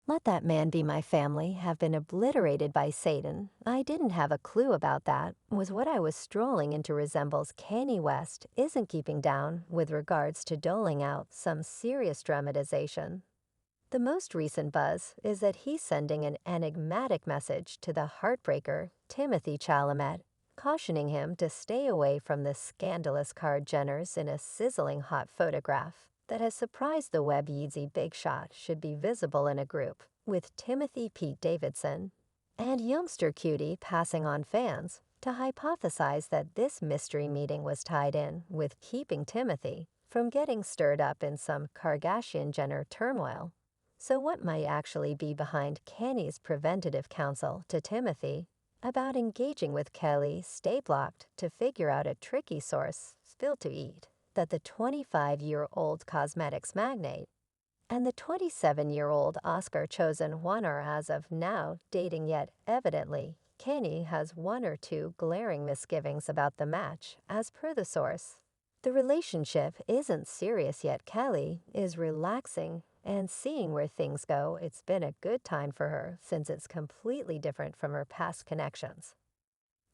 Let that man be my family have been obliterated by Satan. I didn't have a clue about that, was what I was strolling into resembles Kanye West isn't keeping down with regards to doling out some serious dramatization. The most recent buzz is that he's sending an enigmatic message to the heartbreaker, Timothée Chalamet, cautioning him to stay away from the scandalous card Jenners in a sizzling hot photograph that has surprised the web Yeezy big shot should be visible in a group with Timothy Pete Davidson and youngster cutie passing on fans to hypothesize that this mystery meeting was tied in with keeping Timothy from getting stirred up in some Kardashian-Jenner turmoil. So what might actually be behind Kanye's preventative counsel to Timothy about engaging with Kylie stay blocked to figure out a tricky source still to eat that the 25-year-old cosmetics magnate and the 27-year-old Oscar-chosen one are as of now dating, yet evidently Kanye has one or two glaring misgivings about the match, as per the source. The relationship isn't serious yet. Kylie is relaxing and seeing where things go. It's been a good time for her since it's completely different from her past connections.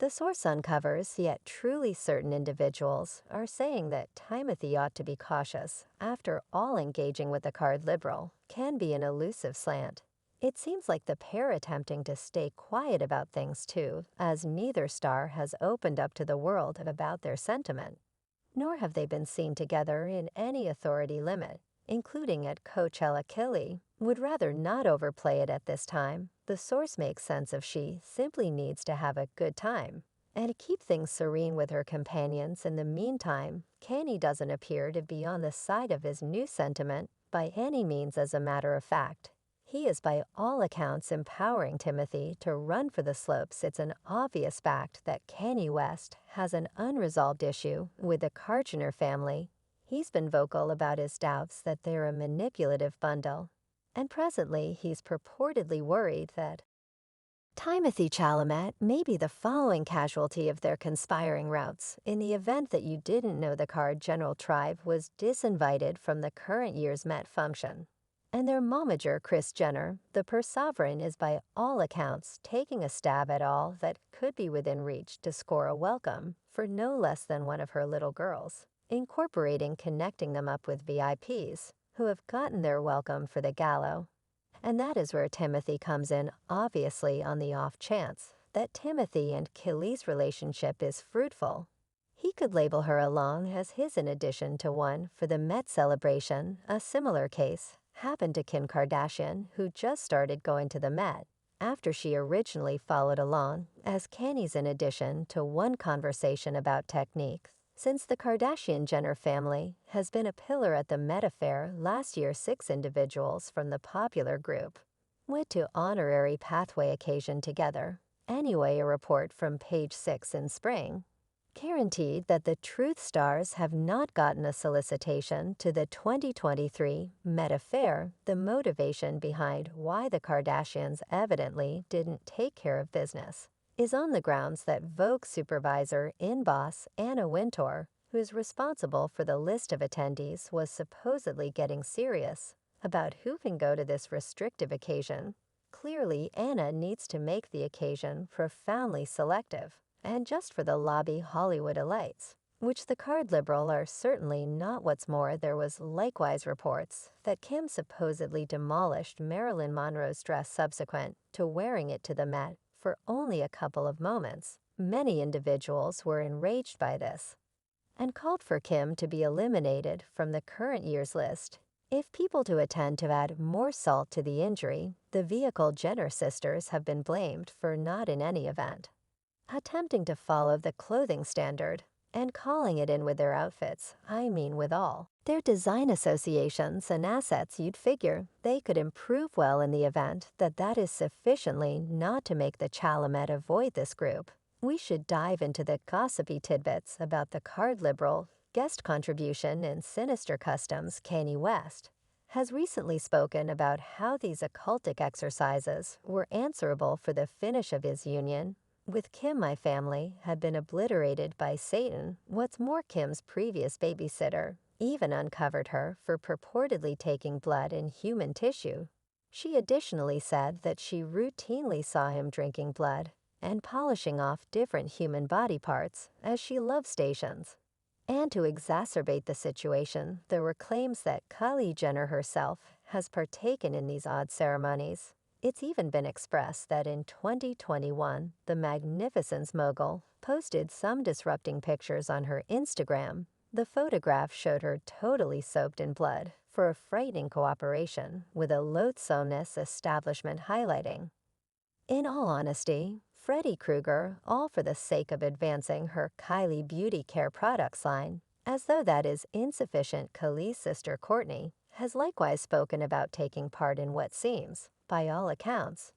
The source uncovers, yet truly certain individuals are saying that Timothy ought to be cautious. After all, engaging with the card liberal can be an elusive slant. It seems like the pair attempting to stay quiet about things too, as neither star has opened up to the world about their sentiment. Nor have they been seen together in any authority limit, including at Coachella. Kylie would rather not overplay it at this time. The source makes sense of she simply needs to have a good time and keep things serene with her companions. In the meantime, Kanye doesn't appear to be on the side of his new sentiment by any means. As a matter of fact, he is by all accounts empowering Timothy to run for the slopes. It's an obvious fact that Kanye West has an unresolved issue with the Karchner family. He's been vocal about his doubts that they're a manipulative bundle, and presently he's purportedly worried that Timothy Chalamet may be the following casualty of their conspiring routes in the event that you didn't know the card general tribe was disinvited from the current year's Met function. And their momager Kris Jenner, the purse sovereign, is by all accounts taking a stab at all that could be within reach to score a welcome for no less than one of her little girls, incorporating connecting them up with VIPs who have gotten their welcome for the gala. And that is where Timothy comes in, obviously on the off chance that Timothy and Kylie's relationship is fruitful. He could label her along as his in addition to one for the Met celebration. A similar case happened to Kim Kardashian, who just started going to the Met after she originally followed along as Kanye's in addition to one conversation about techniques. Since the Kardashian-Jenner family has been a pillar at the Met affair, last year 6 individuals from the popular group went to honorary pathway occasion together. Anyway, a report from Page 6 in spring guaranteed that the Truth stars have not gotten a solicitation to the 2023 Met affair. The motivation behind why the Kardashians evidently didn't take care of business is on the grounds that Vogue supervisor in-boss Anna Wintour, who is responsible for the list of attendees, was supposedly getting serious about who can go to this restrictive occasion. Clearly, Anna needs to make the occasion profoundly selective, and just for the lobby Hollywood elites, which the card liberal are certainly not. What's more, there was likewise reports that Kim supposedly demolished Marilyn Monroe's dress subsequent to wearing it to the Met for only a couple of moments. Many individuals were enraged by this and called for Kim to be eliminated from the current year's list. If people to attend to add more salt to the injury, the vehicle Jenner sisters have been blamed for not in any event attempting to follow the clothing standard and calling it in with their outfits. I mean with all their design associations and assets, you'd figure they could improve well in the event that that is sufficiently not to make the Chalamet avoid this group. We should dive into the gossipy tidbits about the card liberal guest contribution in Sinister Customs. Kanye West has recently spoken about how these occultic exercises were answerable for the finish of his union with Kim. My family had been obliterated by Satan. What's more, Kim's previous babysitter even uncovered her for purportedly taking blood and human tissue She additionally said that she routinely saw him drinking blood and polishing off different human body parts as she love stations. And to exacerbate the situation, there were claims that Kylie Jenner herself has partaken in these odd ceremonies. It's even been expressed that in 2021, the Magnificence mogul posted some disrupting pictures on her Instagram. The photograph showed her totally soaked in blood for a frightening cooperation with a loathsomeness establishment highlighting. In all honesty, Freddy Krueger, all for the sake of advancing her Kylie beauty care products line, as though that is insufficient. Kylie's sister Courtney has likewise spoken about taking part in what seems, by all accounts,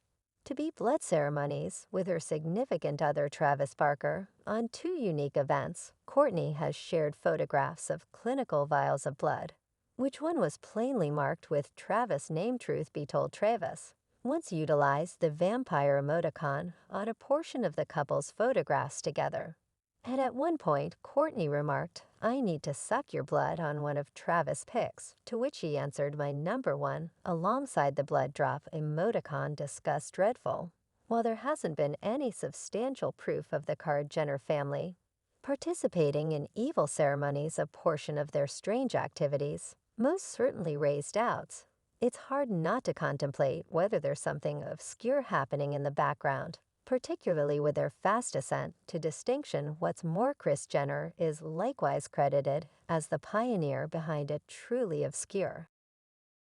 to be blood ceremonies with her significant other Travis Barker. On two unique events, Courtney has shared photographs of clinical vials of blood, which one was plainly marked with Travis name. Truth be told, Travis once utilized the vampire emoticon on a portion of the couple's photographs together. And at one point, Courtney remarked, "I need to suck your blood" on one of Travis' pics, to which he answered, "My number one," alongside the blood drop emoticon. Disgust dreadful. While there hasn't been any substantial proof of the Card Jenner family participating in evil ceremonies, a portion of their strange activities most certainly raised doubts. It's hard not to contemplate whether there's something obscure happening in the background, particularly with their fast ascent to distinction. What's more, Kris Jenner is likewise credited as the pioneer behind a truly obscure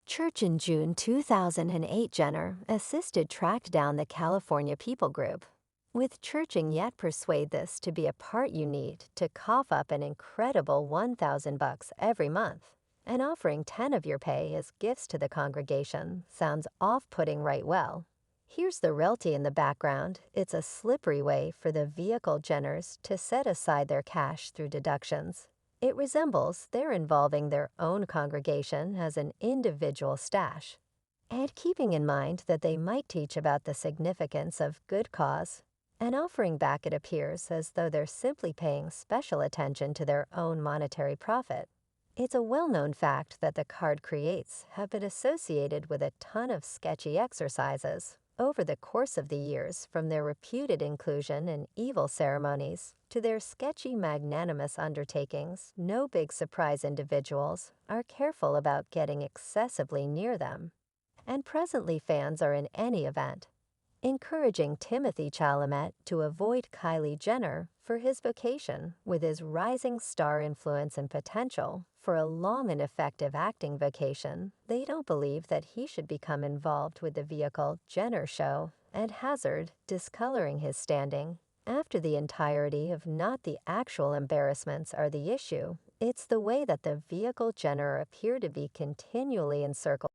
church. In June 2008, Jenner assisted track down the California People Group, with churching yet persuade this to be a part you need to cough up an incredible $1,000 every month. And offering 10 of your pay as gifts to the congregation sounds off-putting, right? Well, here's the reality in the background. It's a slippery way for the vehicle Jenners to set aside their cash through deductions. It resembles their involving their own congregation as an individual stash, and keeping in mind that they might teach about the significance of good cause and offering back. It appears as though they're simply paying special attention to their own monetary profit. It's a well-known fact that the card creates have been associated with a ton of sketchy exercises over the course of the years, from their reputed inclusion in evil ceremonies to their sketchy magnanimous undertakings. No big surprise, individuals are careful about getting excessively near them. And presently fans are in any event encouraging Timothée Chalamet to avoid Kylie Jenner for his vocation. With his rising star influence and potential for a long and effective acting vocation, they don't believe that he should become involved with the vehicle Jenner show and hazard discoloring his standing. After the entirety of not the actual embarrassments are the issue, it's the way that the vehicle Jenner appear to be continually encircled